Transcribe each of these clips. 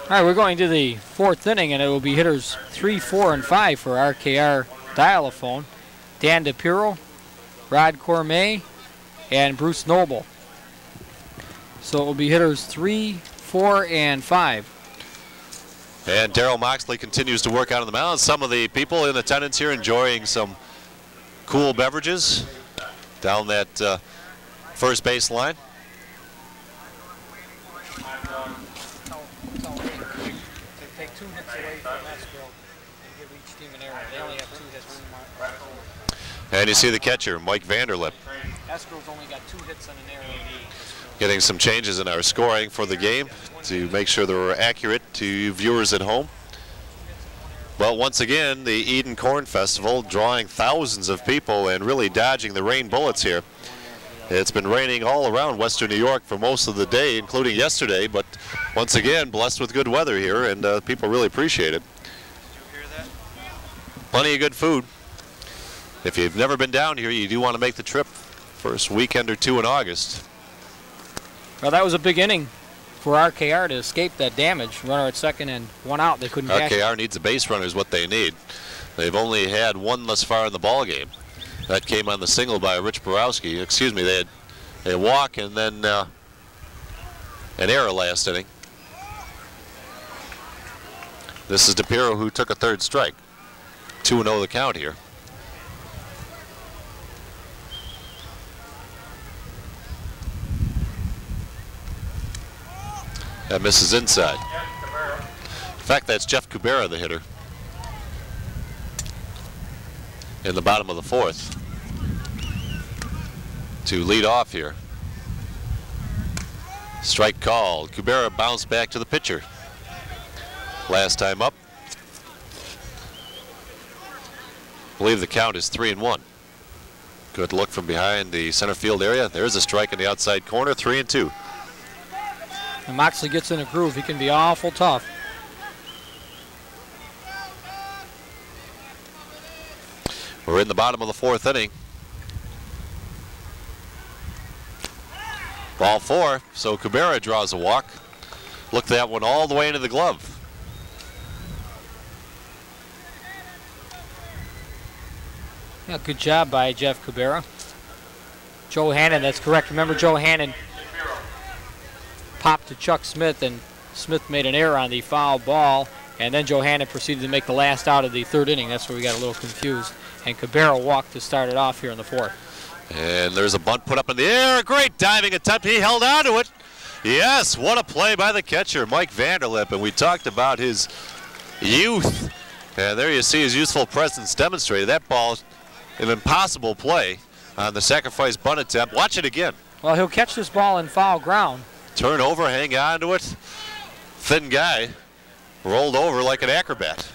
All right, we're going to the fourth inning, and it will be hitters 3, 4, and 5 for RKR Dial-A-Phone. Dan DePiro, Rod Cormier, and Bruce Noble. So it will be hitters 3, 4, and 5. And Darryl Moxley continues to work out on the mound. Some of the people in attendance here enjoying some cool beverages down that first base line. Take 2 hits away from Escrow and give each team an error. They only have 2 hits. And you see the catcher, Mike Vanderlip. Escrow's only got 2 hits and an error. Getting some changes in our scoring for the game to make sure they're accurate to you viewers at home. Well, once again, the Eden Corn Festival drawing thousands of people and really dodging the rain bullets here. It's been raining all around Western New York for most of the day, including yesterday, but once again, blessed with good weather here, and people really appreciate it. Did you hear that? Plenty of good food. If you've never been down here, you do want to make the trip first weekend or 2 in August. Well, that was a big inning for RKR to escape that damage. Runner at second and 1 out. They couldn't catch it. RKR needs a base runner is what they need. They've only had 1 thus far in the ball game. That came on the single by Rich Borowski. Excuse me, they had a walk and then an error last inning. This is DePiro who took a 3rd strike. 2-0 the count here. That misses inside. In fact, that's Jeff Kubera, the hitter, in the bottom of the 4th to lead off here. Strike called. Kubera bounced back to the pitcher. Last time up. I believe the count is 3-1. Good look from behind the center field area. There's a strike in the outside corner, 3-2. And Moxley gets in a groove. He can be awful tough. We're in the bottom of the 4th inning. Ball 4, so Kubera draws a walk. Looked that one all the way into the glove. Yeah, good job by Jeff Kubera. Joe Hannon, that's correct. Remember, Joe Hannon popped to Chuck Smith, and Smith made an error on the foul ball, and then Joe Hannon proceeded to make the last out of the 3rd inning. That's where we got a little confused. And Kubera walked to start it off here in the 4th. And there's a bunt put up in the air. Great diving attempt. He held on to it. Yes, what a play by the catcher, Mike Vanderlip. And we talked about his youth. And there you see his youthful presence demonstrated. That ball, an impossible play on the sacrifice bunt attempt. Watch it again. Well, he'll catch this ball in foul ground. Turn over, hang on to it. Thin guy rolled over like an acrobat.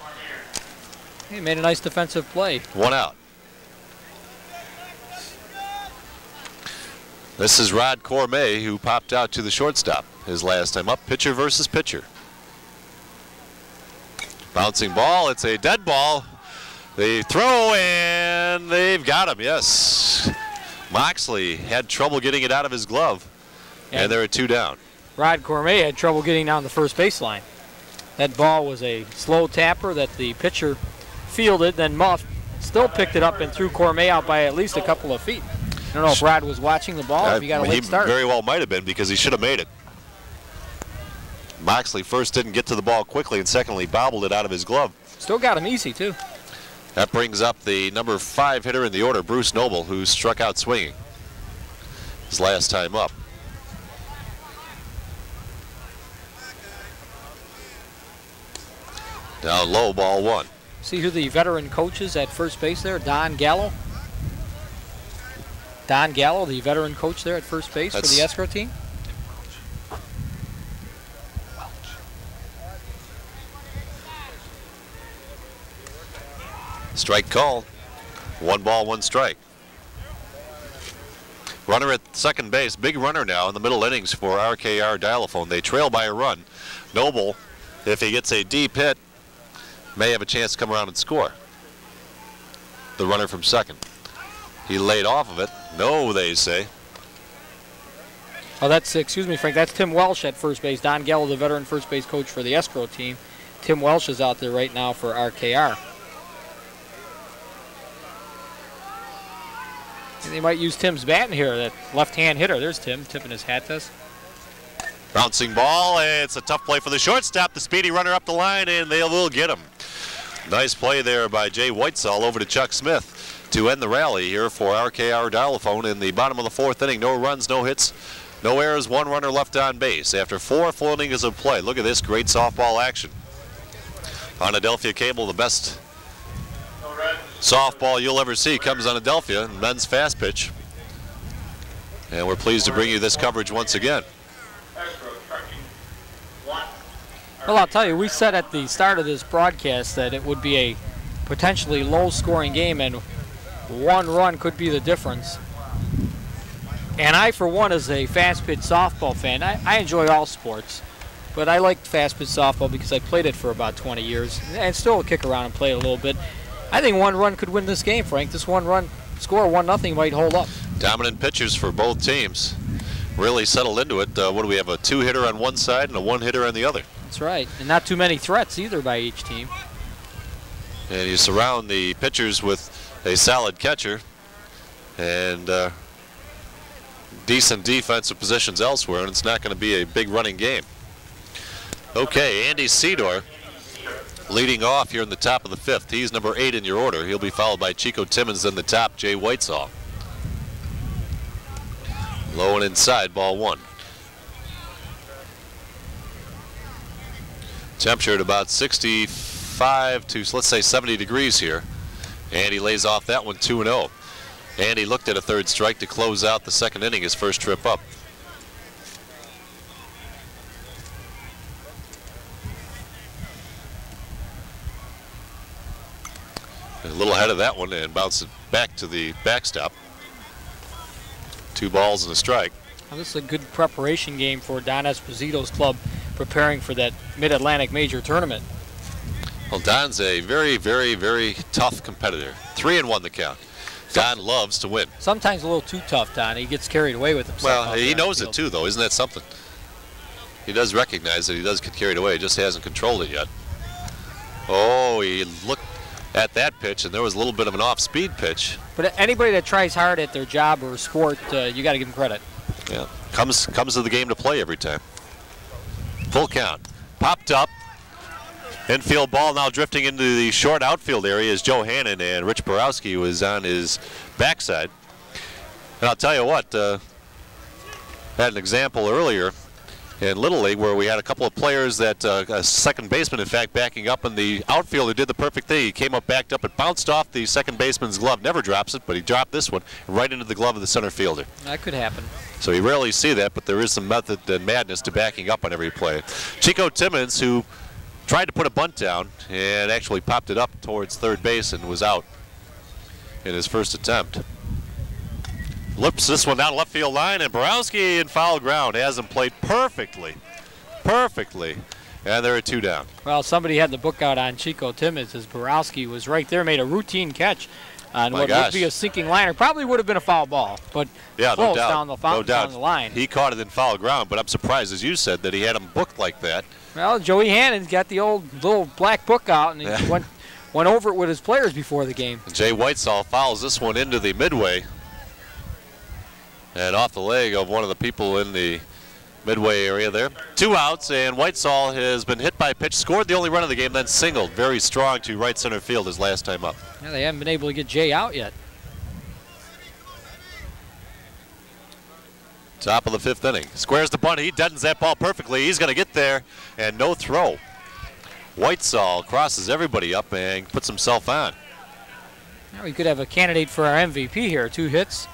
He made a nice defensive play. 1 out. This is Rod Cormier, who popped out to the shortstop his last time up. Pitcher versus pitcher. Bouncing ball. It's a dead ball. They throw, and they've got him, yes. Moxley had trouble getting it out of his glove, and there are 2 down. Rod Cormier had trouble getting down the first baseline. That ball was a slow tapper that the pitcher fielded, then Muff still picked it up and threw Cormier out by at least a couple of feet. I don't know if Rod was watching the ball, if he got a late start. He very well might have been, because he should have made it. Moxley first didn't get to the ball quickly, and secondly bobbled it out of his glove. Still got him easy, too. That brings up the number 5 hitter in the order, Bruce Noble, who struck out swinging his last time up. Down low, ball 1. See who the veteran coach is at first base there? Don Gallo. Don Gallo, the veteran coach there at first base for the Escrow team. Strike called. 1 ball, 1 strike. Runner at second base. Big runner now in the middle innings for RKR Dial-A-Phone. They trail by a run. Noble, if he gets a deep hit, may have a chance to come around and score. The runner from second. He laid off of it. No, they say. Oh, that's, excuse me, Frank, that's Tim Welsh at first base. Don Gallo, the veteran first base coach for the Escrow team. Tim Welsh is out there right now for RKR. And they might use Tim's bat in here, that left-hand hitter. There's Tim tipping his hat to us. Bouncing ball, it's a tough play for the shortstop. The speedy runner up the line, and they will get him. Nice play there by Jay Whitesell over to Chuck Smith to end the rally here for RKR Dial-A-Phone in the bottom of the 4th inning. No runs, no hits, no errors, 1 runner left on base after 4 full innings of play. Look at this great softball action. On Adelphia Cable, the best softball you'll ever see comes on Adelphia, men's fast pitch. And we're pleased to bring you this coverage once again. Well, I'll tell you, we said at the start of this broadcast that it would be a potentially low-scoring game, and 1 run could be the difference. And I, for one, as a fast-pitch softball fan, I enjoy all sports, but I like fast-pitch softball because I played it for about 20 years, and still will kick around and play it a little bit. I think 1 run could win this game, Frank. This 1 run score, 1-0, might hold up. Dominant pitchers for both teams. Really settled into it. What do we have, a 2-hitter on one side and a 1-hitter on the other? That's right, and not too many threats either by each team. And you surround the pitchers with a solid catcher and decent defensive positions elsewhere, and it's not going to be a big running game. Okay, Andy Sedor leading off here in the top of the 5th. He's number 8 in your order. He'll be followed by Chico Timmons in the top, Jay Whitesell. Low and inside, ball 1. Temperature at about 65 to, let's say, 70 degrees here. And he lays off that one 2-0. And he looked at a 3rd strike to close out the 2nd inning, his first trip up. A little ahead of that one and bounce it back to the backstop. 2 balls and a strike. Well, this is a good preparation game for Don Esposito's club, preparing for that Mid-Atlantic Major Tournament. Well, Don's a very, very, very tough competitor. 3-1 the count. Don loves to win. Sometimes a little too tough, Don. He gets carried away with himself. Well, he knows it too, though. Isn't that something? He does recognize that he does get carried away. He just hasn't controlled it yet. Oh, he looked at that pitch, and there was a little bit of an off-speed pitch. But anybody that tries hard at their job or sport, you got to give them credit. Yeah, comes to the game to play every time. Full count. Popped up. Infield ball now drifting into the short outfield area is Joe Hannon, and Rich Borowski was on his backside. And I'll tell you what, had an example earlier in Little League where we had a couple of players that, a second baseman, in fact, backing up, and the outfielder did the perfect thing. He came up, backed up, it bounced off the second baseman's glove. Never drops it, but he dropped this one right into the glove of the center fielder. That could happen. So you rarely see that, but there is some method and madness to backing up on every play. Chico Timmons, who tried to put a bunt down and actually popped it up towards 3rd base and was out in his first attempt. Lips this one down left field line, and Borowski in foul ground has him played perfectly. And there are 2 down. Well, somebody had the book out on Chico Timmons as Borowski was right there, made a routine catch on what would be a sinking liner. Probably would have been a foul ball, but yeah, close no doubt. down the line. He caught it in foul ground, but I'm surprised, as you said, that he had him booked like that. Well, Joey Hannon's got the old little black book out, and he went over it with his players before the game. Jay Whitesell fouls this one into the midway and off the leg of one of the people in the midway area there. 2 outs, and Whitesell has been hit by a pitch, scored the only run of the game, then singled very strong to right center field his last time up. Yeah, they haven't been able to get Jay out yet. Top of the 5th inning. Squares the bunt. He deadens that ball perfectly. He's going to get there, and no throw. Whitesell crosses everybody up and puts himself on. Now we could have a candidate for our MVP here. 2 hits,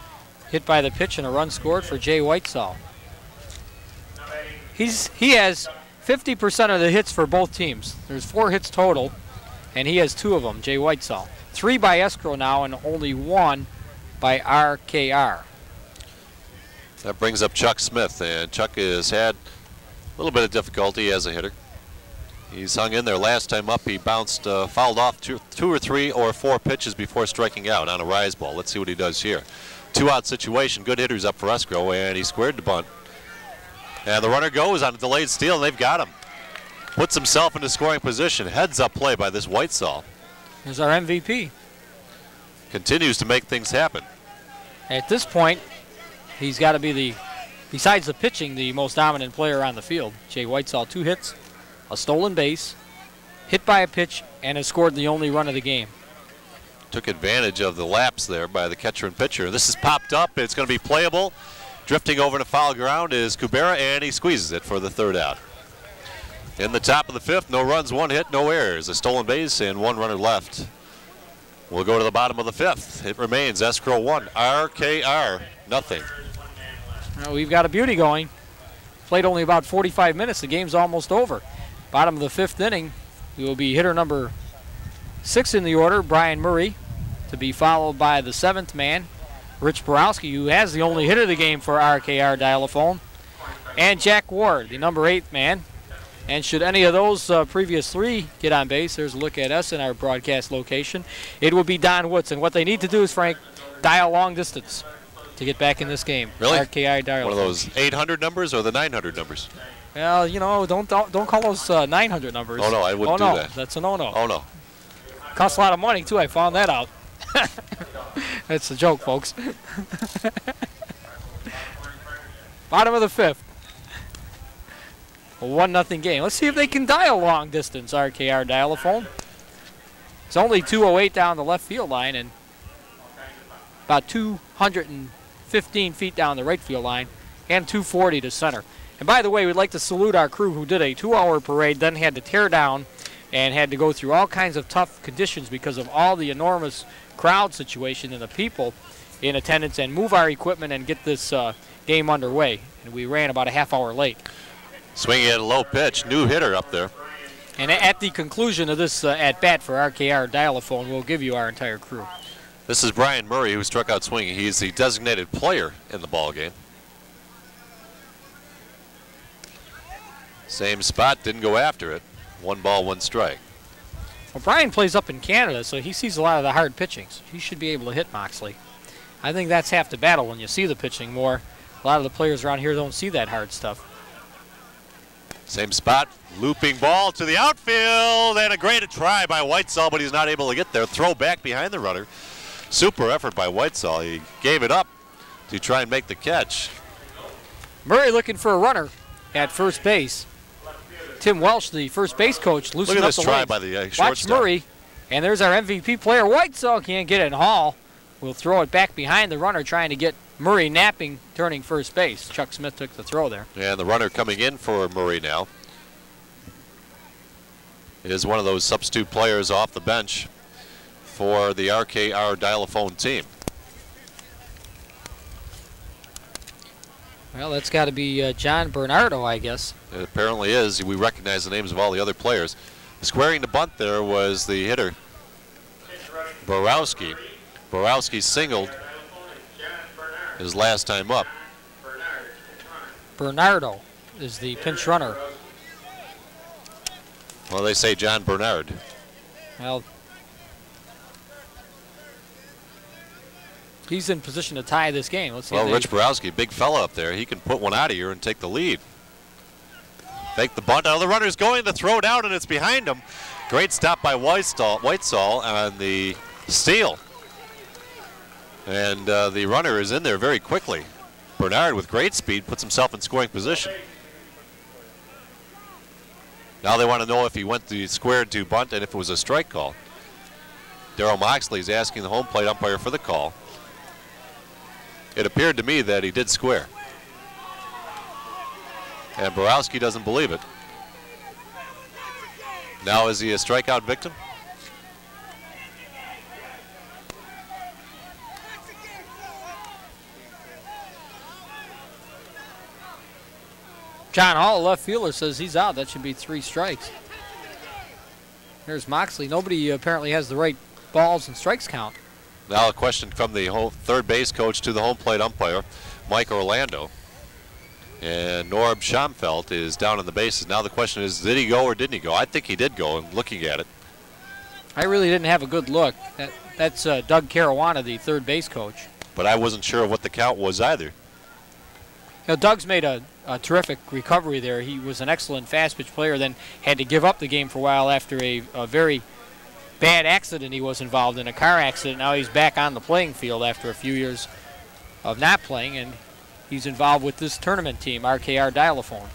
hit by the pitch, and a run scored for Jay Whitesell. He has 50% of the hits for both teams. There's 4 hits total, and he has 2 of them, Jay Whitesell. 3 by Escrow now, and only 1 by RKR. That brings up Chuck Smith, and Chuck has had a little bit of difficulty as a hitter. He's hung in there. Last time up, he bounced, fouled off 2 or 3 or 4 pitches before striking out on a rise ball. Let's see what he does here. 2-out situation. Good hitters up for Escrow, and he squared the bunt. And the runner goes on a delayed steal, and they've got him. Puts himself into scoring position. Heads up play by this Whitesall. Here's our MVP. Continues to make things happen. At this point, he's got to be besides the pitching, the most dominant player on the field. Jay Whitesall, 2 hits, a stolen base, hit by a pitch, and has scored the only run of the game. Took advantage of the lapse there by the catcher and pitcher. This is popped up. It's going to be playable. Drifting over to foul ground is Kubera, and he squeezes it for the 3rd out. In the top of the 5th, no runs, 1 hit, no errors. A stolen base and 1 runner left. We'll go to the bottom of the 5th. It remains Escrow 1, RKR nothing. Well, we've got a beauty going. Played only about 45 minutes. The game's almost over. Bottom of the 5th inning, we will be hitter number 6 in the order, Brian Murray, to be followed by the 7th man, Rich Borowski, who has the only hit of the game for RKR Dial-A-Phone, and Jack Ward, the number 8th man. And should any of those previous 3 get on base, there's a look at us in our broadcast location, it will be Don Woods. And what they need to do is, Frank, dial long distance to get back in this game. Really? RKR Dial-A-Phone. One of those 800 numbers or the 900 numbers? Well, you know, don't call those 900 numbers. Oh, no, I wouldn't do that. That's a no-no. Oh, no. Costs a lot of money, too. I found that out. That's a joke, folks. Bottom of the 5th. A 1-0 game. Let's see if they can dial long distance, RKR Dial-A-Phone. It's only 208 down the left field line and about 215 feet down the right field line and 240 to center. And by the way, we'd like to salute our crew who did a 2-hour parade, then had to tear down and had to go through all kinds of tough conditions because of all the enormous crowd situation and the people in attendance, and move our equipment and get this game underway. And we ran about a half hour late. Swinging at a low pitch, new hitter up there. And at the conclusion of this at-bat for RKR Dial-A-Phone, we'll give you our entire crew. This is Brian Murray, who struck out swinging. He's the designated player in the ball game. Same spot, didn't go after it. 1 ball, 1 strike. Well, Brian plays up in Canada, so he sees a lot of the hard pitchings. He should be able to hit Moxley. I think that's half the battle when you see the pitching more. A lot of the players around here don't see that hard stuff. Same spot, looping ball to the outfield, and a great try by Whitesall, but he's not able to get there. Throw back behind the runner. Super effort by Whitesall. He gave it up to try and make the catch. Murray looking for a runner at first base. Tim Welsh, the first base coach, loosened up the try legs. by the Watch shortstop. Murray, and there's our MVP player. Whitesall can't get it in Hall. We'll throw it back behind the runner, trying to get Murray napping, turning first base. Chuck Smith took the throw there. And the runner coming in for Murray now is one of those substitute players off the bench for the RKR Dial-A-Phone team. Well, that's got to be John Bernardo, I guess. It apparently is. We recognize the names of all the other players. Squaring the bunt there was the hitter, Borowski. Borowski singled his last time up. Bernardo is the pinch runner. Well, they say John Bernard. Well, he's in position to tie this game. Let's see. Well, Rich Borowski, big fella up there. He can put one out of here and take the lead. Fake the bunt. Now the runner's going to throw down, and it's behind him. Great stop by Whitesall on the steal. And the runner is in there very quickly. Bernard, with great speed, puts himself in scoring position. Now they want to know if he went to squared to bunt and if it was a strike call. Darryl Moxley is asking the home plate umpire for the call. It appeared to me that he did square. And Borowski doesn't believe it. Now is he a strikeout victim? John Hall, left fielder, says he's out. That should be 3 strikes. There's Moxley. Nobody apparently has the right balls and strikes count. Now a question from the third base coach to the home plate umpire, Mike Orlando. And Norb Schomfeld is down on the bases. Now the question is, did he go or didn't he go? I think he did go. I'm looking at it. I really didn't have a good look. That's Doug Caruana, the third base coach. But I wasn't sure what the count was either. You know, Doug's made a a terrific recovery there. He was an excellent fast pitch player, then had to give up the game for a while after a very bad accident he was involved in, a car accident. Now he's back on the playing field after a few years of not playing, and he's involved with this tournament team, RKR Dial-A-Phone.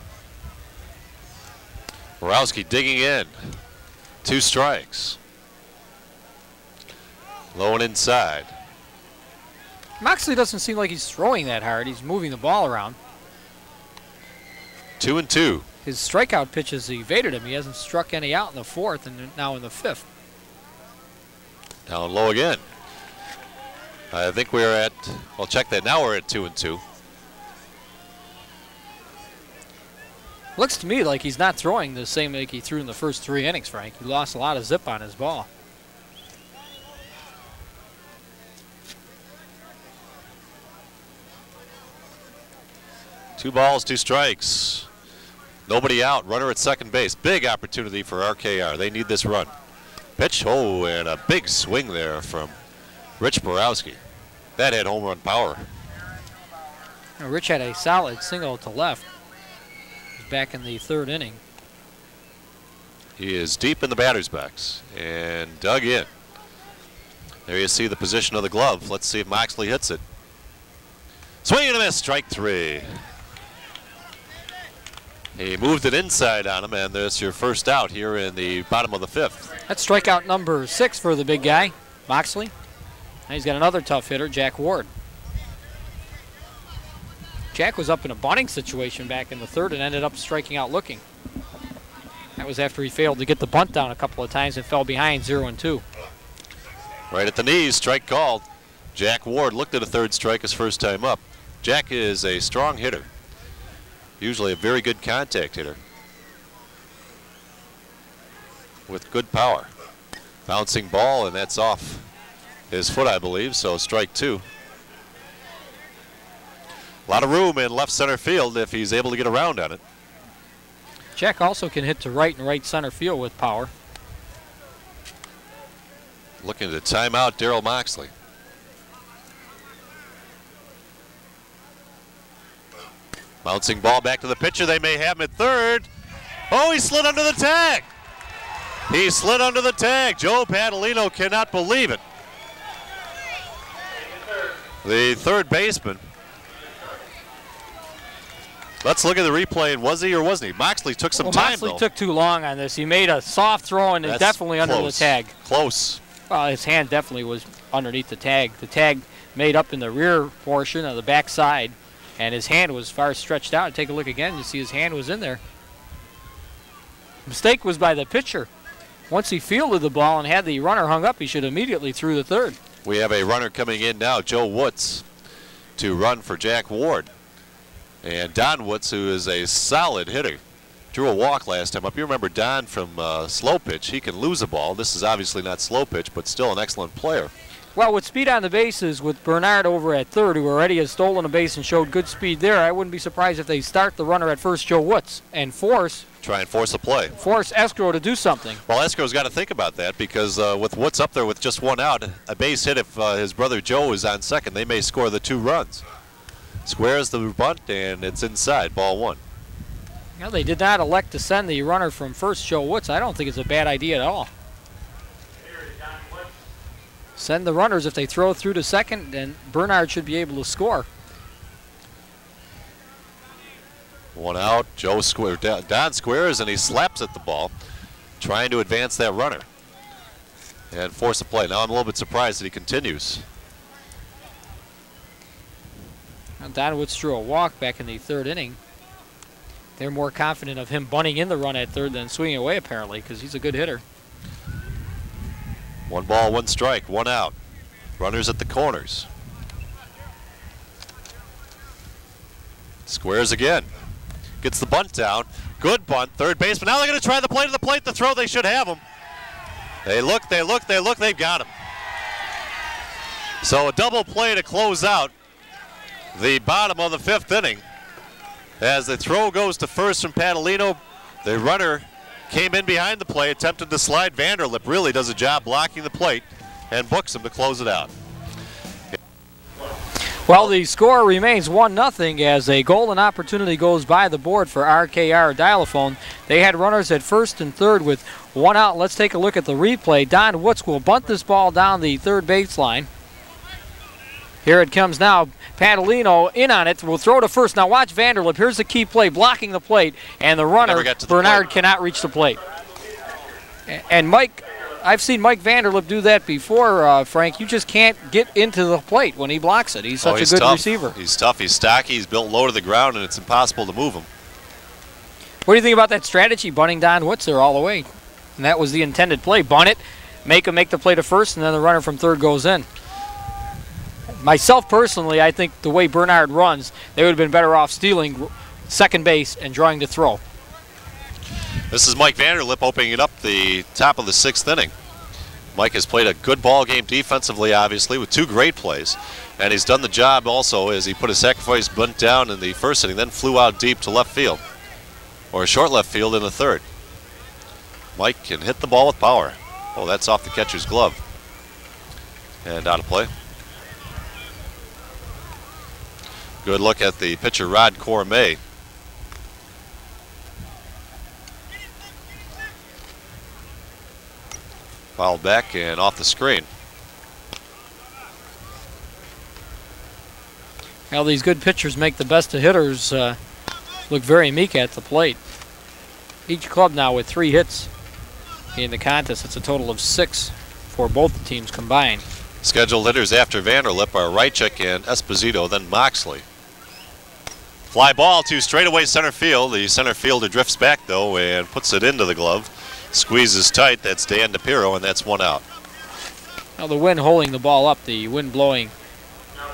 Borowski digging in. 2 strikes. Low and inside. Moxley doesn't seem like he's throwing that hard. He's moving the ball around. 2-2. His strikeout pitches evaded him. He hasn't struck any out in the 4th and now in the 5th. Down low again. I think we're at, well, check that. Now we're at 2-2. Looks to me like he's not throwing the same like he threw in the first 3 innings, Frank. He lost a lot of zip on his ball. Two balls, 2 strikes. Nobody out. Runner at second base. Big opportunity for RKR. They need this run. Pitch, oh, and a big swing there from Rich Borowski. That had home run power. Now, Rich had a solid single to left. He's back in the 3rd inning. He is deep in the batter's box and dug in. There you see the position of the glove. Let's see if Moxley hits it. Swing and a miss, strike 3. He moved it inside on him, and there's your first out here in the bottom of the 5th. That's strikeout number 6 for the big guy, Moxley. And he's got another tough hitter, Jack Ward. Jack was up in a bunting situation back in the 3rd and ended up striking out looking. That was after he failed to get the bunt down a couple of times and fell behind 0-2. Right at the knees, strike called. Jack Ward looked at a 3rd strike his first time up. Jack is a strong hitter. Usually a very good contact hitter with good power. Bouncing ball, and that's off his foot, I believe, so strike 2. A lot of room in left center field if he's able to get around on it. Jack also can hit to right and right center field with power. Looking to time out Darryl Moxley. Bouncing ball back to the pitcher. They may have him at 3rd. Oh, he slid under the tag. He slid under the tag. Joe Padalino cannot believe it. The 3rd baseman. Let's look at the replay. And was he or wasn't he? Moxley took some time, Moxley though. took too long on this. He made a soft throw and is definitely under the tag. Close. Well, his hand definitely was underneath the tag. The tag made up in the rear portion of the back side, and his hand was far stretched out. Take a look again. You see his hand was in there. Mistake was by the pitcher. Once he fielded the ball and had the runner hung up, he should immediately threw the 3rd. We have a runner coming in now, Joe Woods, to run for Jack Ward. And Don Woods, who is a solid hitter, drew a walk last time up. You remember Don from slow pitch. He can lose a ball. This is obviously not slow pitch, but still an excellent player. Well, with speed on the bases, with Bernard over at 3rd, who already has stolen a base and showed good speed there, I wouldn't be surprised if they start the runner at first, Joe Woods, and try and force a play. Force Escrow to do something. Well, Escrow's got to think about that because with Woods up there with just 1 out, a base hit if his brother Joe is on second, they may score the 2 runs. Squares the bunt, and it's inside, ball 1. Well, they did not elect to send the runner from first, Joe Woods. I don't think it's a bad idea at all. Send the runners if they throw through to second, and Bernard should be able to score. 1 out, Joe squares, Don squares, and he slaps at the ball, trying to advance that runner and force a play. Now I'm a little bit surprised that he continues. Now Don Woods drew a walk back in the 3rd inning. They're more confident of him bunting in the run at 3rd than swinging away, apparently, because he's a good hitter. 1 ball, 1 strike, 1 out. Runners at the corners. Squares again. Gets the bunt down. Good bunt, 3rd baseman. Now they're going to try the play to the plate. The throw, they should have him. They look, they've got him. So a double play to close out the bottom of the 5th inning. As the throw goes to first from Padalino, the runner came in behind the play, attempted to slide. Vanderlip really does a job blocking the plate and books him to close it out. Well, the score remains 1-0 as a golden opportunity goes by the board for RKR Dial-A-Phone. They had runners at first and third with one out. Let's take a look at the replay. Don Woods will bunt this ball down the third baseline. Here it comes now. Padalino in on it. Will throw to first. Now watch Vanderlip. Here's the key play, blocking the plate, and the runner, Bernard, cannot reach the plate. And Mike, I've seen Mike Vanderlip do that before, Frank. You just can't get into the plate when he blocks it. He's such a good receiver. He's tough. He's stocky. He's built low to the ground, and it's impossible to move him. What do you think about that strategy, bunting Don Woods there all the way? And that was the intended play. Bunt it, make him make the play to first, and then the runner from third goes in. Myself personally, I think the way Bernard runs, they would have been better off stealing second base and drawing to throw. This is Mike Vanderlip opening it up the top of the 6th inning. Mike has played a good ball game defensively, obviously, with 2 great plays. And he's done the job also as he put a sacrifice bunt down in the 1st inning, then flew out deep to left field, or short left field in the 3rd. Mike can hit the ball with power. Oh, that's off the catcher's glove. And out of play. Good look at the pitcher, Rod Cormay. Fouled back and off the screen. Well, these good pitchers make the best of hitters look very meek at the plate. Each club now with 3 hits in the contest. It's a total of 6 for both the teams combined. Scheduled hitters after Vanderlip are Rychik and Esposito, then Moxley. Fly ball to straightaway center field. The center fielder drifts back, though, and puts it into the glove. Squeezes tight. That's Dan DePiero, and that's 1 out. Now the wind holding the ball up, the wind blowing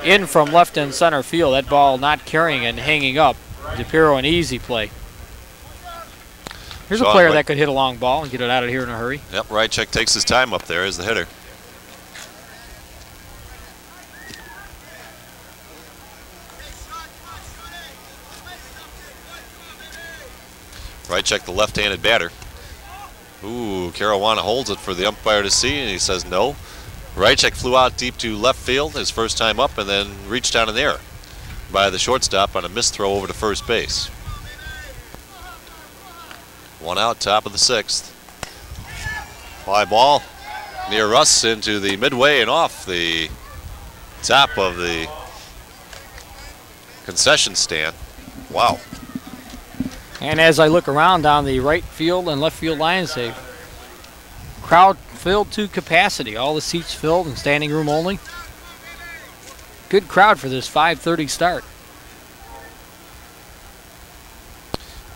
in from left and center field. That ball not carrying and hanging up. DePiero an easy play. Here's a player that could hit a long ball and get it out of here in a hurry. Yep, Rychik takes his time up there as the hitter. Rychik, the left-handed batter. Ooh, Caruana holds it for the umpire to see, and he says no. Rychik flew out deep to left field his first time up and then reached down in the air by the shortstop on a missed throw over to first base. 1 out, top of the 6th. Fly ball near Russ into the midway and off the top of the concession stand. Wow. And as I look around down the right field and left field lines, a crowd filled to capacity. All the seats filled and standing room only. Good crowd for this 5:30 start.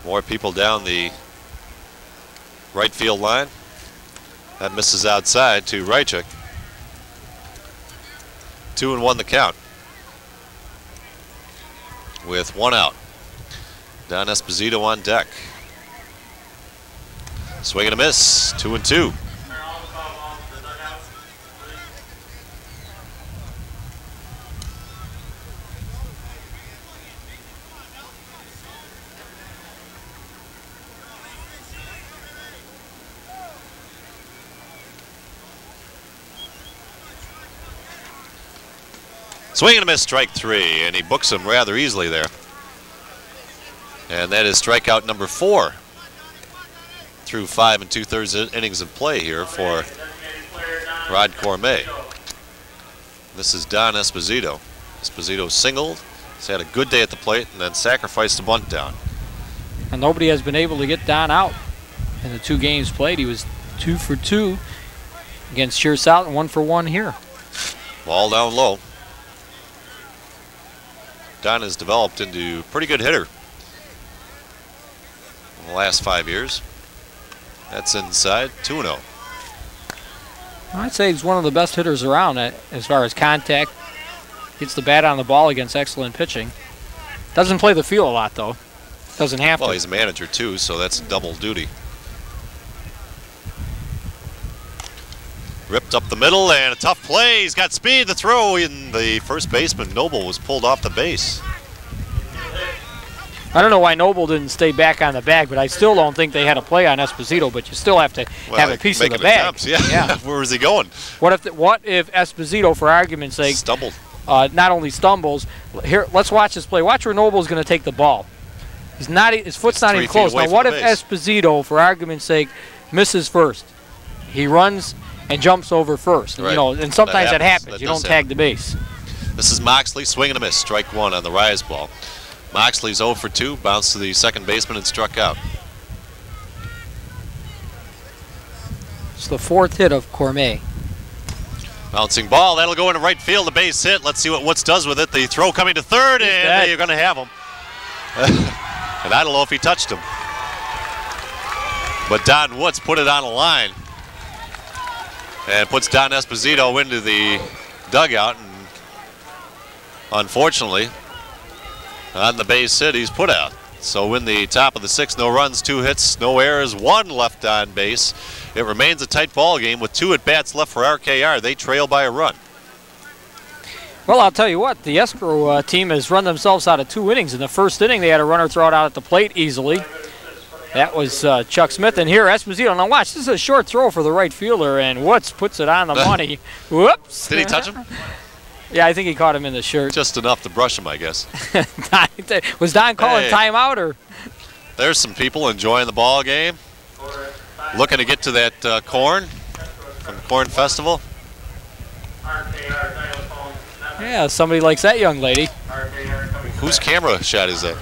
More people down the right field line. That misses outside to Rychik. 2-1 the count. With 1 out. Don Esposito on deck. Swing and a miss. 2-2. Swing and a miss, strike 3, and he books him rather easily there. And that is strikeout number 4 through 5 2/3 innings of play here for Rod Cormay. This is Don Esposito. Esposito singled. He's had a good day at the plate and then sacrificed a bunt down. And nobody has been able to get Don out in the 2 games played. He was 2 for 2 against Sheer South and 1 for 1 here. Ball down low. Don has developed into a pretty good hitter in the last 5 years. That's inside, 2-0. I'd say he's one of the best hitters around as far as contact. Gets the bat on the ball against excellent pitching. Doesn't play the field a lot, though. Doesn't have to. Well, he's a manager, too, so that's double duty. Ripped up the middle and a tough play. He's got speed. The throw in the first baseman, Noble, was pulled off the base. I don't know why Noble didn't stay back on the bag, but I still don't think they had a play on Esposito, but you still have to have a piece of the bag. Attempt, yeah. Where was he going? What if Esposito, for argument's sake, stumbled, not only stumbles. Here, let's watch this play. Watch where Noble's going to take the ball. He's not. His foot's not even close. Now, what if Esposito, for argument's sake, misses first? He runs and jumps over first. Right. You know, and sometimes that happens. You don't tag the base. This is Moxley, swing and a miss, strike one on the rise ball. Moxley's 0 for 2, bounced to the second baseman and struck out. It's the 4th hit of Cormier. Bouncing ball, that'll go into right field, the base hit. Let's see what Woods does with it. The throw coming to third, and you're going to have him. And I don't know if he touched him. But Don Woods put it on a line and puts Don Esposito into the dugout. And unfortunately, on the base hit, he's put out. So in the top of the 6th, no runs, 2 hits, no errors, 1 left on base. It remains a tight ball game with 2 at-bats left for RKR. They trail by a run. Well, I'll tell you what, the Escrow team has run themselves out of 2 innings. In the first inning, they had a runner throw it out at the plate easily. That was Chuck Smith. And here, Esposito. Now watch, this is a short throw for the right fielder, and Woods puts it on the money. Whoops. Did he touch him? Yeah, I think he caught him in the shirt. Just enough to brush him, I guess. Was Don calling timeout, or? There's some people enjoying the ball game. Looking to get to that corn from the Corn Festival. Yeah, somebody likes that young lady. Whose camera shot is that?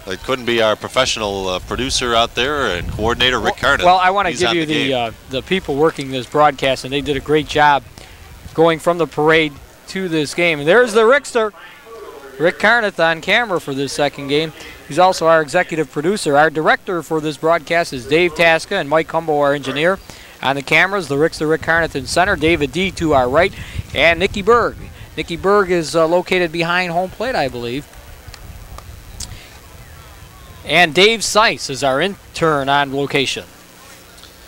It couldn't be our professional producer out there and coordinator, Rick Carnett. Well, I want to give you the people working this broadcast, and they did a great job going from the parade to this game. And there's the Rickster. Rick Carnett on camera for this second game. He's also our executive producer. Our director for this broadcast is Dave Tasca and Mike Humbo, our engineer. On the cameras, the Rickster, Rick Carnett in center, David D to our right, and Nicky Berg. Nicky Berg is located behind home plate, I believe. And Dave Seiss is our intern on location.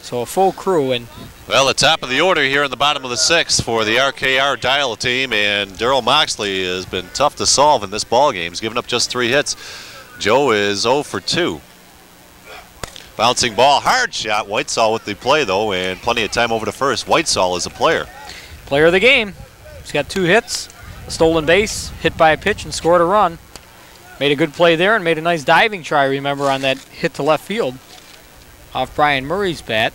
So a full crew. And well, the top of the order here in the bottom of the 6th for the RKR Dial team, and Daryl Moxley has been tough to solve in this ball game. He's given up just 3 hits. Joe is 0 for 2. Bouncing ball, hard shot. Whitesall with the play, though, and plenty of time over to first. Whitesall is a player. Player of the game. He's got 2 hits, a stolen base, hit by a pitch, and scored a run. Made a good play there and made a nice diving try, remember, on that hit to left field off Brian Murray's bat.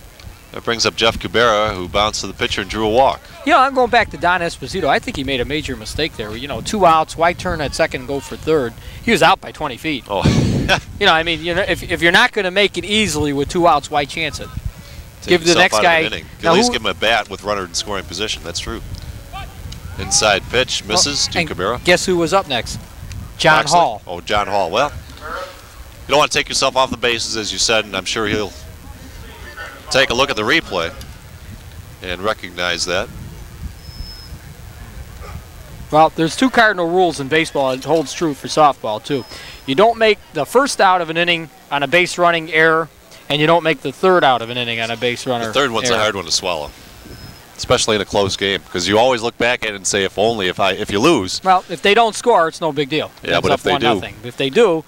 That brings up Jeff Kubera, who bounced to the pitcher and drew a walk. You know, I'm going back to Don Esposito. I think he made a major mistake there. You know, 2 outs, why turn at second and go for third? He was out by 20 feet. Oh. You know, I mean, you know, if you're not going to make it easily with 2 outs, why chance it? Give the next guy. At least give him a bat with runner in scoring position. That's true. Inside pitch misses to Kubera. Guess who was up next? John Hall. Oh, John Hall. Well, you don't want to take yourself off the bases, as you said, and I'm sure he'll take a look at the replay and recognize that. Well, there's 2 cardinal rules in baseball. It holds true for softball, too. You don't make the first out of an inning on a base running error, and you don't make the 3rd out of an inning on a base runner The 3rd one's a hard one to swallow, especially in a close game, because you always look back at it and say, if only, if you lose. Well, if they don't score, it's no big deal. Yeah, but if they do. If they do,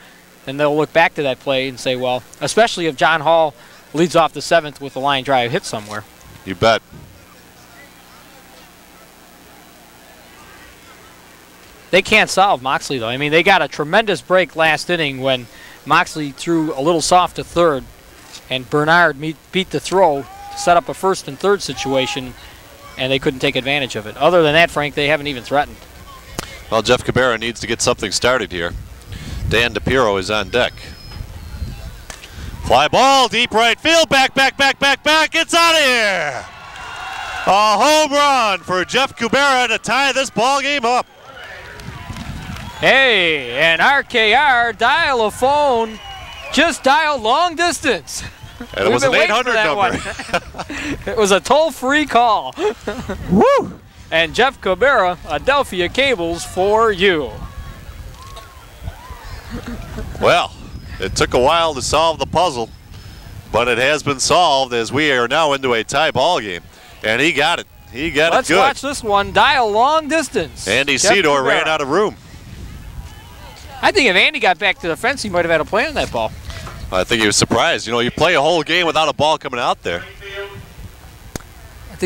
then they'll look back to that play and say, well, especially if John Hall leads off the 7th with a line drive hit somewhere. You bet. They can't solve Moxley, though. I mean, they got a tremendous break last inning when Moxley threw a little soft to third, and Bernard beat the throw to set up a 1st and 3rd situation, and they couldn't take advantage of it. Other than that, Frank, they haven't even threatened. Well, Jeff Kubera needs to get something started here. Dan DePiero is on deck. Fly ball, deep right field, back, it's out of here! A home run for Jeff Kubera to tie this ball game up. Hey, and RKR, dial a phone, just dial long distance. And it was an 800 number. It was a toll-free call. Woo! And Jeff Kubera, Adelphia Cables for you. Well, it took a while to solve the puzzle, but it has been solved as we are now into a tie ball game. And he got it. He got it good. Let's watch this one. Dial long distance. Andy Cedar ran out of room. I think if Andy got back to the fence, he might have had a play on that ball. I think he was surprised. You know, you play a whole game without a ball coming out there.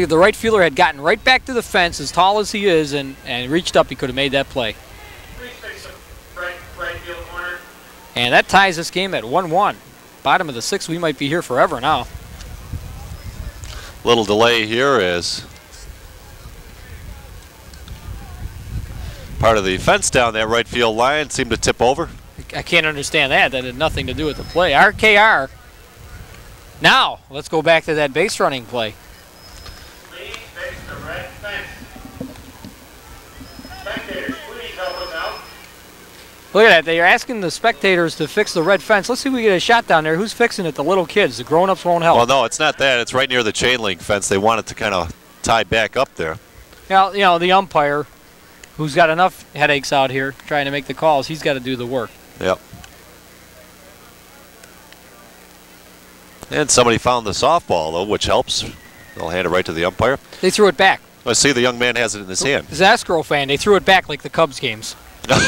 the right fielder had gotten right back to the fence, as tall as he is, and reached up, he could have made that play. And that ties this game at 1-1. Bottom of the 6th, we might be here forever now. Little delay here as part of the fence down that right field line seemed to tip over. I can't understand that. That had nothing to do with the play. RKR. Now, let's go back to that base running play. Please fix the red fence. Spectators, please help us out. Look at that. They're asking the spectators to fix the red fence. Let's see if we get a shot down there. Who's fixing it? The little kids. The grown-ups won't help. Well, no, it's not that. It's right near the chain link fence. They want it to kind of tie back up there. Now, you know, the umpire, who's got enough headaches out here trying to make the calls, he's got to do the work. Yep. And somebody found the softball, though, which helps. They'll hand it right to the umpire. They threw it back. I see the young man has it in his hand. As an Astro fan, they threw it back like the Cubs games. Thank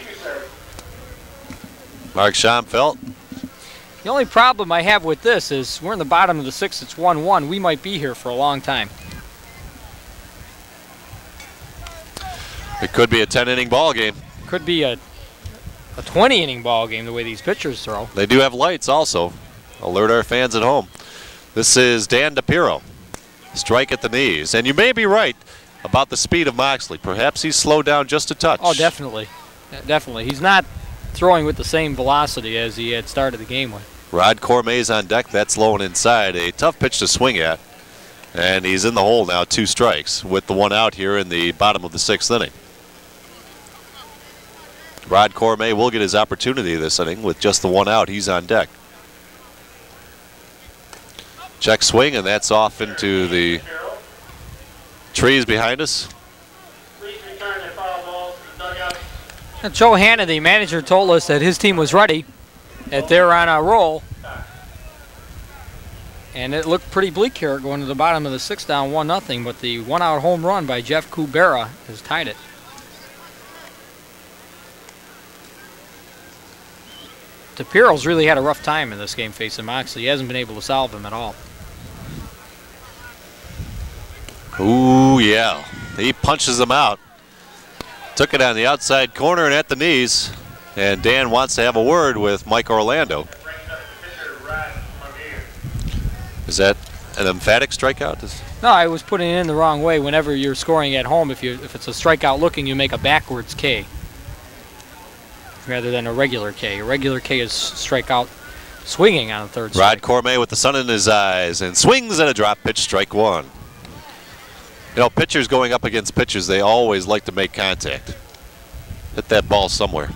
you, sir. Mark Schomfeld. The only problem I have with this is we're in the bottom of the 6th. It's 1-1. We might be here for a long time. It could be a 10-inning ball game. Could be a 20-inning ball game the way these pitchers throw. They do have lights also. Alert our fans at home. This is Dan DePiro. Strike at the knees. And you may be right about the speed of Moxley. Perhaps he's slowed down just a touch. Oh, definitely. Definitely. He's not throwing with the same velocity as he had started the game with. Rod Cormay's on deck. That's low and inside. A tough pitch to swing at. And he's in the hole now, 2 strikes, with the 1 out here in the bottom of the 6th inning. Rod Cormay will get his opportunity this inning with just the 1 out. He's on deck. Check swing, and that's off into the trees behind us. Please return the foul ball to the dugout. And Joe Hanna, the manager, told us that his team was ready, that they're on a roll. And it looked pretty bleak here going to the bottom of the 6th, down 1-0, but the 1-out home run by Jeff Kubera has tied it. DePiro's really had a rough time in this game facing Moxley. He hasn't been able to solve him at all. Ooh, yeah. He punches him out. Took it on the outside corner and at the knees. And Dan wants to have a word with Mike Orlando. Is that an emphatic strikeout? No, I was putting it in the wrong way. Whenever you're scoring at home, if it's a strikeout looking, you make a backwards K rather than a regular K. A regular K is strikeout swinging on a third strike. Rod Cormay with the sun in his eyes and swings at a drop pitch, strike 1. You know, pitchers going up against pitchers, they always like to make contact. Hit that ball somewhere.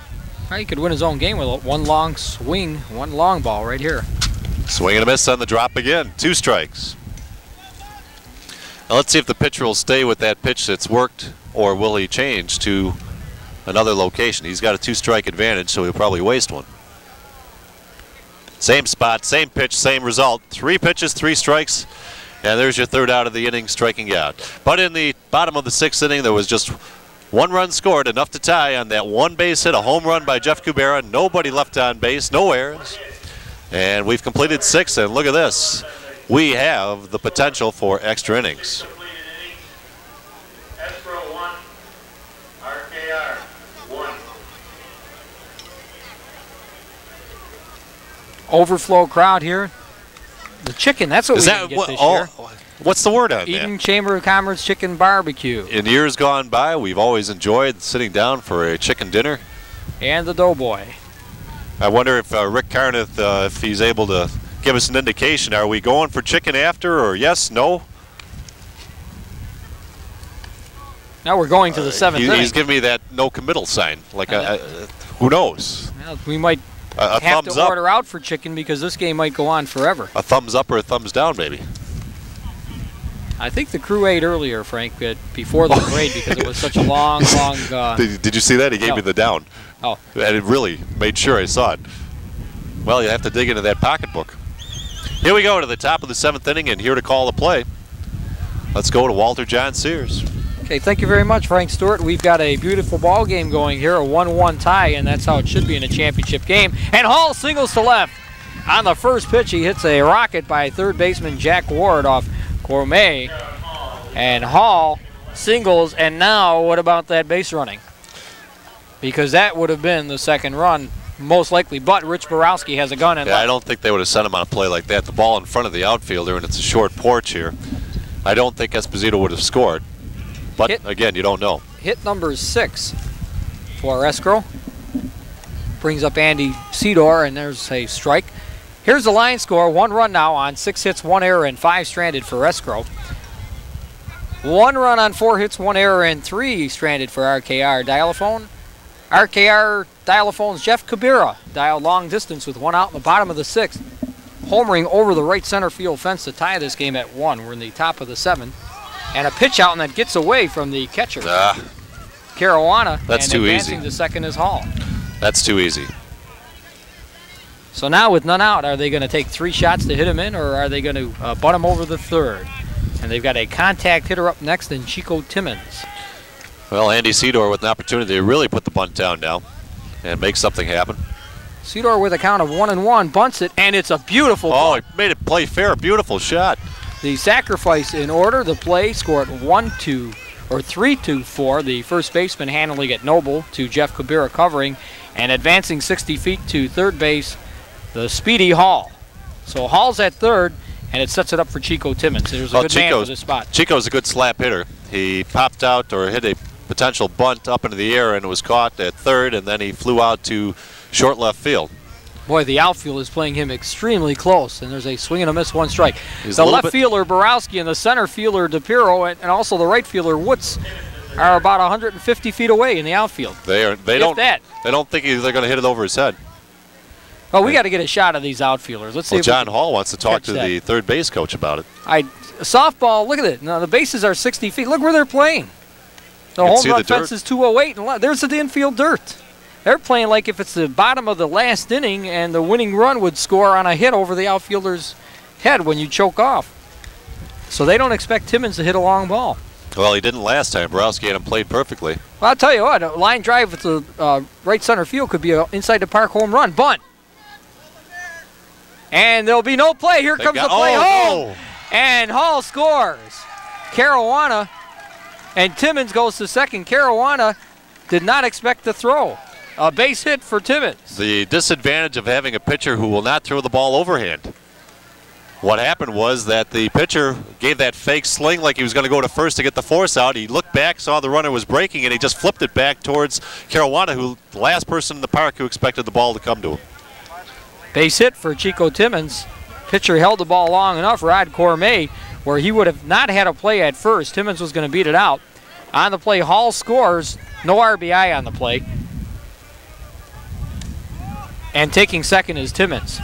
Well, he could win his own game with one long swing, one long ball right here. Swing and a miss on the drop again. 2 strikes. Now let's see if the pitcher will stay with that pitch that's worked, or will he change to another location. He's got a 2-strike advantage, so he'll probably waste one. Same spot, same pitch, same result. 3 pitches, 3 strikes, and there's your 3rd out of the inning, striking out. But in the bottom of the 6th inning, there was just 1 run scored, enough to tie on that 1 base hit, a home run by Jeff Kubera. Nobody left on base, no errors. And we've completed 6, and look at this. We have the potential for extra innings. Astro 1, RKR 1. Overflow crowd here. The chicken, that's what we didn't get this year. What's the word on Eden that? Chamber of Commerce Chicken Barbecue. In years gone by, we've always enjoyed sitting down for a chicken dinner. And the Doughboy. I wonder if Rick Carneth, if he's able to give us an indication. Are we going for chicken after, or yes, no? Now we're going to the 7th inning. He's giving me that no committal sign. Like, who knows? Well, we might A have thumbs to up. order out for chicken because this game might go on forever. A thumbs up or a thumbs down, maybe. I think the crew ate earlier, Frank, before the parade because it was such a long. Did you see that? He gave me the down. Oh. And it really made sure I saw it. Well, you have to dig into that pocketbook. Here we go to the top of the 7th inning, and here to call the play. Let's go to Walter John Sears. Okay, thank you very much, Frank Stewart. We've got a beautiful ball game going here, a 1-1 tie, and that's how it should be in a championship game. And Hall singles to left. On the first pitch, he hits a rocket by third baseman Jack Ward off Gourmet. And Hall singles, and now what about that base running? Because that would have been the second run, most likely, but Rich Borowski has a gun in left. I don't think they would have sent him on a play like that. The ball in front of the outfielder, and it's a short porch here. I don't think Esposito would have scored, but again, you don't know. Hit number 6 for Escrow. Brings up Andy Cedar, and there's a strike. Here's the line score, 1 run now on 6 hits, 1 error, and 5 stranded for Escrow. 1 run on 4 hits, 1 error, and 3 stranded for RKR. Dial-a-phone. RKR Dial-a-phone's Jeff Kabira dialed long distance with 1 out in the bottom of the 6th. Homering over the right center field fence to tie this game at 1. We're in the top of the 7th. And a pitch out, and that gets away from the catcher. Caruana. That's too easy. Advancing to second is Hall. That's too easy. So now with none out, are they going to take 3 shots to hit him in, or are they going to butt him over the third? And they've got a contact hitter up next in Chico Timmons. Well, Andy Cedar with an opportunity to really put the bunt down now and make something happen. Cedar with a count of 1-1, bunts it, and it's a beautiful bunt. He made it play fair. Beautiful shot. The sacrifice in order. The play scored 3-2-4. The first baseman handling it Noble to Jeff Kabira covering, and advancing 60 feet to third base, the speedy Hall. So Hall's at third, and it sets it up for Chico Timmons. There's a good man for this spot. Chico's a good slap hitter. He popped out or hit a potential bunt up into the air and was caught at third, and then he flew out to short left field. Boy, the outfield is playing him extremely close, and there's a swing and a miss, 1 strike. He's the left fielder, Borowski, and the center fielder, DePiro, and also the right fielder, Woods, are about 150 feet away in the outfield. They don't think they're going to hit it over his head. Oh, we got to get a shot of these outfielders. Let's see. Well, John Hall wants to talk to the third base coach about it. Softball, look at it. Now the bases are 60 feet. Look where they're playing. The home run fence is 208, and there's the infield dirt. They're playing like if it's the bottom of the last inning and the winning run would score on a hit over the outfielder's head when you choke off. So they don't expect Timmons to hit a long ball. Well, he didn't last time. Borowski had him played perfectly. Well, I'll tell you what, a line drive with the right center field could be an inside the park home run. Bunt. And there'll be no play. Here comes the play home. No. And Hall scores. Caruana, and Timmons goes to second. Caruana did not expect to throw. A base hit for Timmons. The disadvantage of having a pitcher who will not throw the ball overhand. What happened was that the pitcher gave that fake sling like he was going to go to first to get the force out. He looked back, saw the runner was breaking, and he just flipped it back towards Caruana, who the last person in the park who expected the ball to come to him. Base hit for Chico Timmons. Pitcher held the ball long enough, Rod Cormier, where he would have not had a play at first. Timmons was going to beat it out. On the play, Hall scores. No RBI on the play. And taking second is Timmons.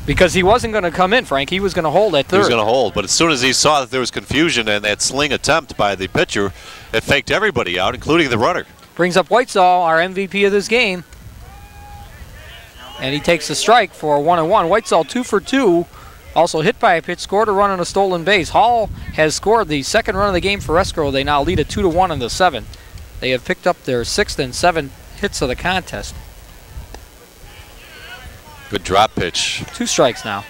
Because he wasn't going to come in, Frank. He was going to hold at third. He was going to hold, but as soon as he saw that there was confusion and that sling attempt by the pitcher, it faked everybody out, including the runner. Brings up Whitesall, our MVP of this game. And he takes a strike for a 1-1. Whitesall 2 for 2. Also hit by a pitch, scored a run on a stolen base. Hall has scored the second run of the game for Escrow. They now lead at 2-1 in the 7th. They have picked up their 6th and 7th hits of the contest. Good drop pitch. 2 strikes now.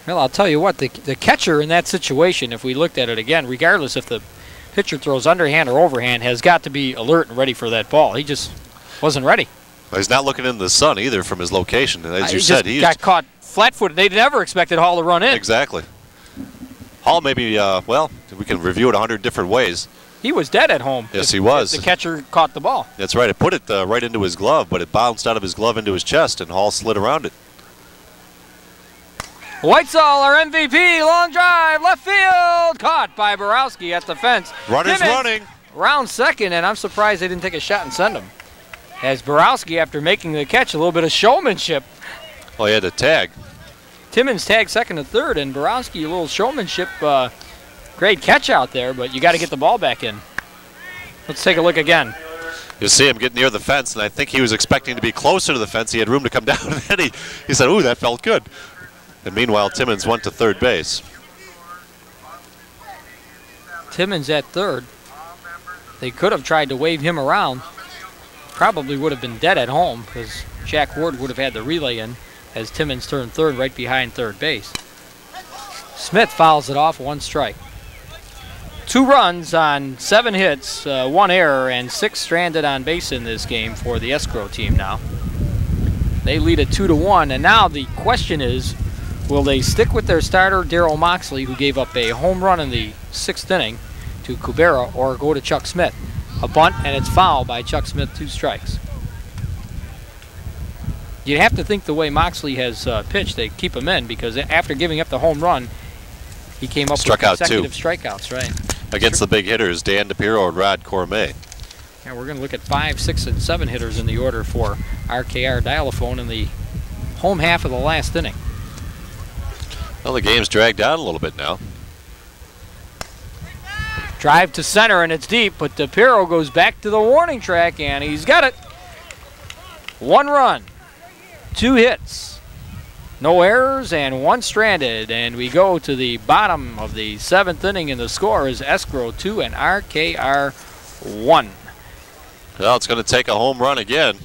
Well, I'll tell you what, the catcher in that situation, if we looked at it again, regardless if the pitcher throws underhand or overhand, has got to be alert and ready for that ball. He just wasn't ready. Well, he's not looking in the sun either from his location. As you said, he got caught flat-footed. They never expected Hall to run in. Exactly. Hall maybe, well, we can review it 100 different ways. He was dead at home. Yes, he was. The catcher caught the ball. That's right. It put it right into his glove, but it bounced out of his glove into his chest, and Hall slid around it. Whitesall, our MVP, long drive, left field, caught by Borowski at the fence. Runners running. Round second, and I'm surprised they didn't take a shot and send him. As Borowski, after making the catch, a little bit of showmanship. Well, he had to tag. Timmons tagged second and third, and Borowski, a little showmanship. Great catch out there, but you got to get the ball back in. Let's take a look again. You see him get near the fence, and I think he was expecting to be closer to the fence. He had room to come down, and then he said, ooh, that felt good. And meanwhile, Timmons went to third base. Timmons at third. They could have tried to wave him around. probably would have been dead at home because Jack Ward would have had the relay in as Timmons turned third right behind third base. Smith fouls it off, 1 strike. 2 runs on 7 hits, 1 error, and 6 stranded on base in this game for the Escrow team now. They lead it 2-1, and now the question is, will they stick with their starter, Darryl Moxley, who gave up a home run in the 6th inning to Kubera, or go to Chuck Smith? A bunt, and it's foul by Chuck Smith, 2 strikes. You'd have to think the way Moxley has pitched, they keep him in, because after giving up the home run, he came up with consecutive strikeouts, right? Against the big hitters, Dan DePiero and Rod Cormier. Yeah, we're going to look at 5, 6, and 7 hitters in the order for RKR Dial-A-Phone in the home half of the last inning. Well, the game's dragged out a little bit now. Drive to center, and it's deep, but DePiero goes back to the warning track, and he's got it. 1 run, 2 hits, no errors, and 1 stranded. And we go to the bottom of the 7th inning, and the score is Escrow 2 and RKR 1. Well, it's going to take a home run again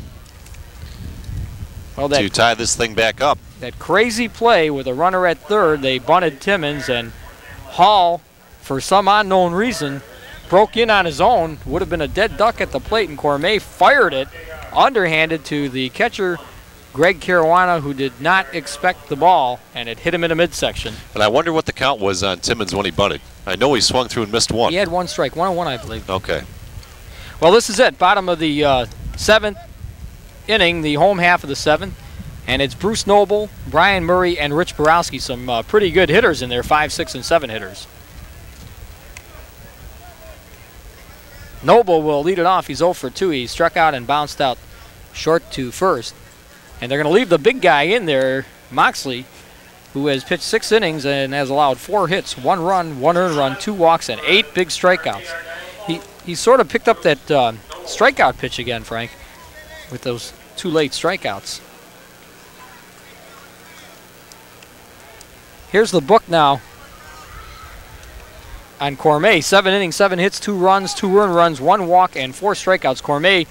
to tie this thing back up. That crazy play with a runner at third, they bunted Timmons, and Hall, for some unknown reason, broke in on his own. Would have been a dead duck at the plate, and Cormier fired it underhanded to the catcher, Greg Caruana, who did not expect the ball, and it hit him in the midsection. And I wonder what the count was on Timmons when he bunted. I know he swung through and missed 1. He had 1 strike, 1-1, I believe. Okay. Well, this is it. Bottom of the 7th inning, the home half of the 7th. And it's Bruce Noble, Brian Murray, and Rich Borowski. Some pretty good hitters in there, 5, 6, and 7 hitters. Noble will lead it off. He's 0 for 2. He struck out and bounced out short to first. And they're going to leave the big guy in there, Moxley, who has pitched 6 innings and has allowed 4 hits, 1 run, 1 earned run, 2 walks, and 8 big strikeouts. He sort of picked up that strikeout pitch again, Frank, with those 2 late strikeouts. Here's the book now on Cormier. 7 innings, 7 hits, 2 runs, 2 earned runs, 1 walk, and 4 strikeouts. Cormier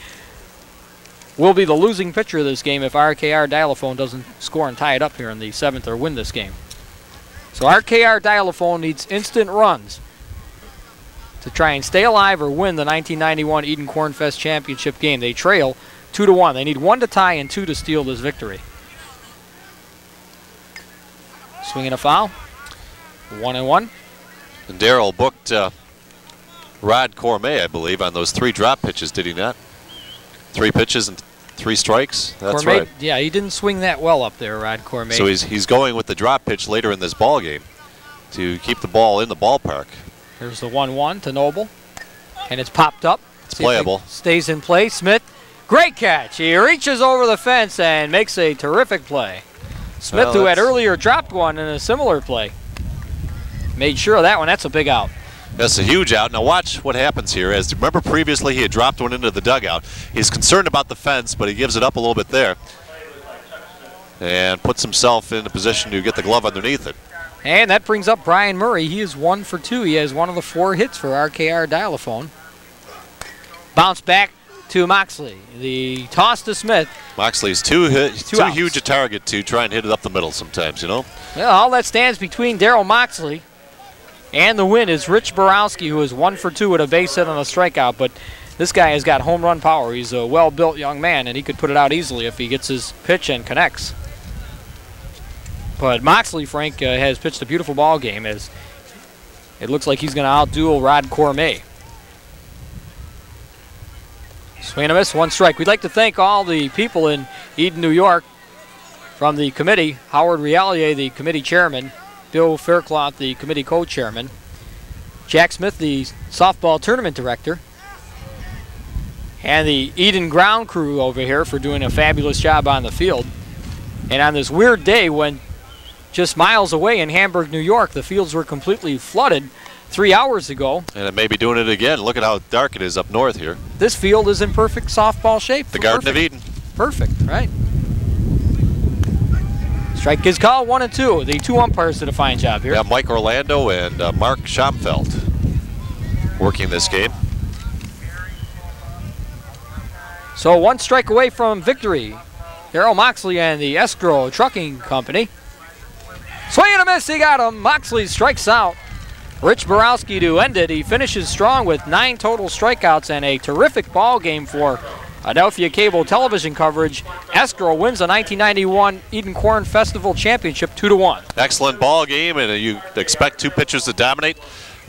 will be the losing pitcher of this game if RKR Dial-A-Phone doesn't score and tie it up here in the 7th or win this game. So RKR Dial-A-Phone needs instant runs to try and stay alive or win the 1991 Eden Corn Fest Championship game. They trail 2-1. They need 1 to tie and 2 to steal this victory. Swinging a foul. 1-1. And Darryl booked Rod Cormier, I believe, on those 3 drop pitches, did he not? 3 pitches and 3 strikes? That's Cormier, right. Yeah, he didn't swing that well up there, Rod Cormier. So he's going with the drop pitch later in this ball game to keep the ball in the ballpark. Here's the 1-1 to Noble, and it's popped up. It's playable. Stays in play. Smith, great catch. He reaches over the fence and makes a terrific play. Smith, well, who had earlier dropped one in a similar play, made sure of that one. That's a big out. That's a huge out. Now watch what happens here. As remember previously he had dropped one into the dugout. He's concerned about the fence, but he gives it up a little bit there and puts himself in a position to get the glove underneath it. And that brings up Brian Murray. He is 1 for 2. He has 1 of the 4 hits for RKR Dial-A-Phone. Bounce back to Moxley. The toss to Smith. Moxley's too huge a target to try and hit it up the middle sometimes, you know? Well, all that stands between Darryl Moxley and the win is Rich Borowski, who is 1 for 2 with a base hit on a strikeout. But this guy has got home run power. He's a well-built young man, and he could put it out easily if he gets his pitch and connects. But Moxley, Frank, has pitched a beautiful ball game as it looks like he's going to outduel Rod Cormier. Swing and a miss, 1 strike. We'd like to thank all the people in Eden, New York from the committee. Howard Reallier, the committee chairman. Bill Faircloth, the committee co-chairman. Jack Smith, the softball tournament director. And the Eden ground crew over here for doing a fabulous job on the field. And on this weird day when just miles away in Hamburg, New York, the fields were completely flooded 3 hours ago. And it may be doing it again. Look at how dark it is up north here. This field is in perfect softball shape. The Garden of Eden. Perfect, right? Strike is called, 1-2. The 2 umpires did a fine job here. Yeah, Mike Orlando and Mark Schomfeld working this game. So 1 strike away from victory. Darryl Moxley and the Escrow Trucking Company. Swing and a miss, he got him. Moxley strikes out. Rich Borowski to end it. He finishes strong with 9 total strikeouts and a terrific ball game for Adelphia Cable Television coverage. Escrow wins the 1991 Eden Corn Festival Championship 2-1. Excellent ball game, and you expect 2 pitchers to dominate.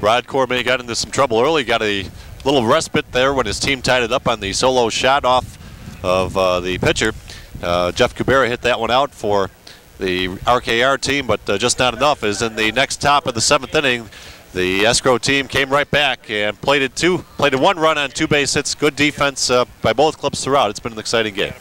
Rod Cormier got into some trouble early, got a little respite there when his team tied it up on the solo shot off of the pitcher. Jeff Kubera hit that one out for the RKR team, but just not enough. As in the next top of the 7th inning, the Escrow team came right back and played 1 run on 2 base hits. Good defense by both clubs throughout. It's been an exciting game.